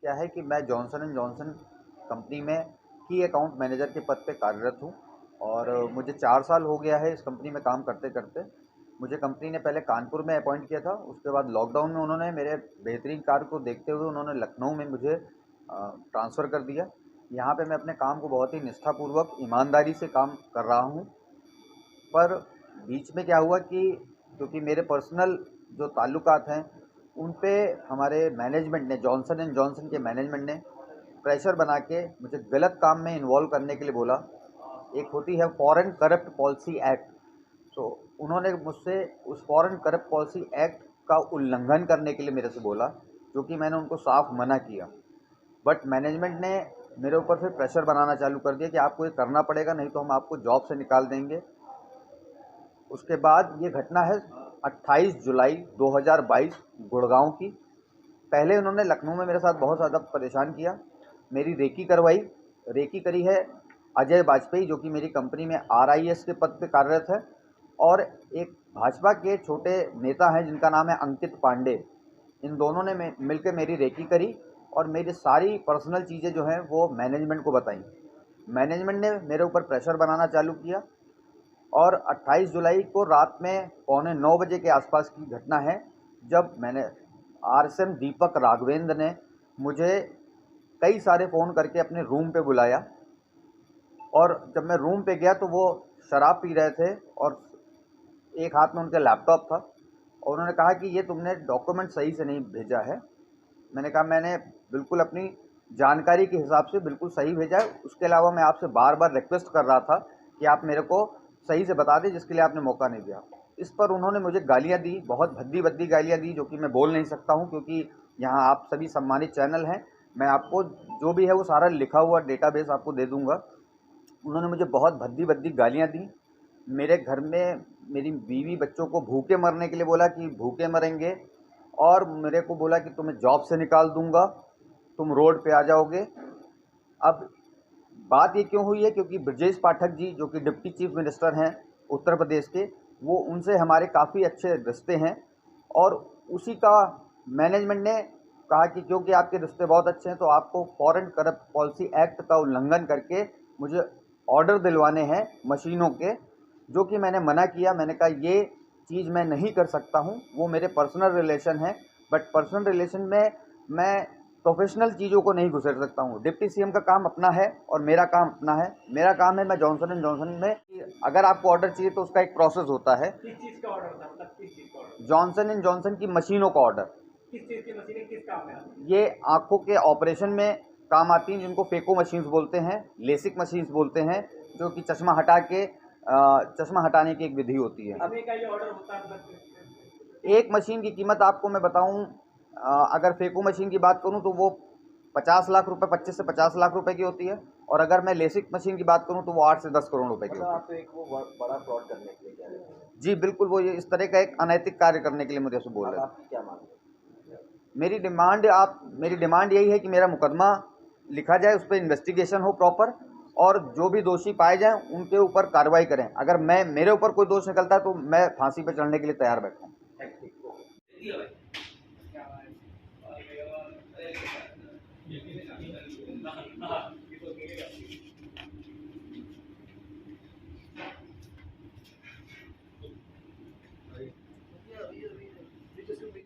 क्या है कि मैं जॉनसन एंड जॉनसन कंपनी में की अकाउंट मैनेजर के पद पे कार्यरत हूँ और मुझे 4 साल हो गया है इस कंपनी में काम करते-करते। मुझे कंपनी ने पहले कानपुर में अपॉइंट किया था, उसके बाद लॉकडाउन में उन्होंने मेरे बेहतरीन कार्य को देखते हुए उन्होंने लखनऊ में मुझे ट्रांसफ़र कर दिया। यहाँ पे मैं अपने काम को बहुत ही निष्ठापूर्वक, ईमानदारी से काम कर रहा हूँ। पर बीच में क्या हुआ कि क्योंकि मेरे पर्सनल जो ताल्लुकात हैं, उन पे हमारे मैनेजमेंट ने, जॉनसन एंड जॉनसन के मैनेजमेंट ने प्रेशर बना के मुझे गलत काम में इन्वॉल्व करने के लिए बोला। एक होती है फॉरेन करप्ट पॉलिसी एक्ट, तो उन्होंने मुझसे उस फॉरेन करप्ट पॉलिसी एक्ट का उल्लंघन करने के लिए मेरे से बोला, जो कि मैंने उनको साफ मना किया। बट मैनेजमेंट ने मेरे ऊपर फिर प्रेशर बनाना चालू कर दिया कि आपको ये करना पड़ेगा, नहीं तो हम आपको जॉब से निकाल देंगे। उसके बाद ये घटना है 28 जुलाई 2022 गुड़गांव की। पहले उन्होंने लखनऊ में मेरे साथ बहुत ज़्यादा परेशान किया। मेरी रेकी करवाई, रेकी करी है अजय वाजपेयी, जो कि मेरी कंपनी में RIS के पद पे कार्यरत है, और एक भाजपा के छोटे नेता हैं जिनका नाम है अंकित पांडे। इन दोनों ने मिलकर मेरी रेकी करी और मेरी सारी पर्सनल चीज़ें जो हैं वो मैनेजमेंट को बताई। मैनेजमेंट ने मेरे ऊपर प्रेशर बनाना चालू किया और 28 जुलाई को रात में पौने 9 बजे के आसपास की घटना है, जब मैंने RSM दीपक राघवेंद्र ने मुझे कई सारे फ़ोन करके अपने रूम पे बुलाया और जब मैं रूम पे गया तो वो शराब पी रहे थे और एक हाथ में उनका लैपटॉप था और उन्होंने कहा कि ये तुमने डॉक्यूमेंट सही से नहीं भेजा है। मैंने कहा मैंने बिल्कुल अपनी जानकारी के हिसाब से बिल्कुल सही भेजा है, उसके अलावा मैं आपसे बार-बार रिक्वेस्ट कर रहा था कि आप मेरे को सही से बता दें, जिसके लिए आपने मौका नहीं दिया। इस पर उन्होंने मुझे गालियाँ दी, बहुत भद्दी-भद्दी गालियाँ दी, जो कि मैं बोल नहीं सकता हूँ क्योंकि यहाँ आप सभी सम्मानित चैनल हैं। मैं आपको जो भी है वो सारा लिखा हुआ डेटाबेस आपको दे दूँगा। उन्होंने मुझे बहुत भद्दी-भद्दी गालियाँ दी। मेरे घर में मेरी बीवी बच्चों को भूखे मरने के लिए बोला कि भूखे मरेंगे, और मेरे को बोला कि तुम्हें जॉब से निकाल दूँगा, तुम रोड पे आ जाओगे। अब बात ये क्यों हुई है, क्योंकि ब्रजेश पाठक जी, जो कि डिप्टी चीफ मिनिस्टर हैं उत्तर प्रदेश के, वो उनसे हमारे काफ़ी अच्छे रिश्ते हैं और उसी का मैनेजमेंट ने कहा कि क्योंकि आपके रिश्ते बहुत अच्छे हैं तो आपको फॉरेन करप्ट पॉलिसी एक्ट का उल्लंघन करके मुझे ऑर्डर दिलवाने हैं मशीनों के, जो कि मैंने मना किया। मैंने कहा ये चीज़ मैं नहीं कर सकता हूँ, वो मेरे पर्सनल रिलेशन है, बट पर्सनल रिलेशन में मैं प्रोफेशनल चीज़ों को नहीं घुसेड़ सकता हूँ। डिप्टी सीएम का काम अपना है और मेरा काम अपना है। मेरा काम है, मैं जॉनसन एंड जॉनसन में अगर आपको ऑर्डर चाहिए तो उसका एक प्रोसेस होता है। किस चीज़ का ऑर्डर था, मतलब किस चीज़ का ऑर्डर? जॉनसन एंड जॉनसन की मशीनों का ऑर्डर। किस चीज़ की मशीनें किस काम में आती हैं? ये आँखों के ऑपरेशन में काम आती हैं, जिनको फेको मशीन्स बोलते हैं, लेसिक मशीन्स बोलते हैं, जो कि चश्मा हटाने की एक विधि होती है। कितने का ये ऑर्डर होता है, मतलब? एक मशीन की कीमत आपको मैं बताऊं, अगर फेको मशीन की बात करूं तो वो 50 लाख रुपए, 25 से 50 लाख रुपए की होती है, और अगर मैं लेसिक मशीन की बात करूं तो वो 8 से 10 करोड़ रुपए की मतलब होती है। आप एक वो बड़ा फ्रॉड करने के लिए कह रहे हैं? जी बिल्कुल, वो ये इस तरह का एक अनैतिक कार्य करने के लिए मुझे से बोल अब रहे हैं। आपकी क्या मांग है? मेरी डिमांड यही है कि मेरा मुकदमा लिखा जाए, उस पर इन्वेस्टिगेशन हो प्रॉपर, और जो भी दोषी पाए जाएं उनके ऊपर कार्रवाई करें। अगर मेरे ऊपर कोई दोष निकलता है तो मैं फांसी पर चढ़ने के लिए तैयार बैठा हूँ। ठीक है।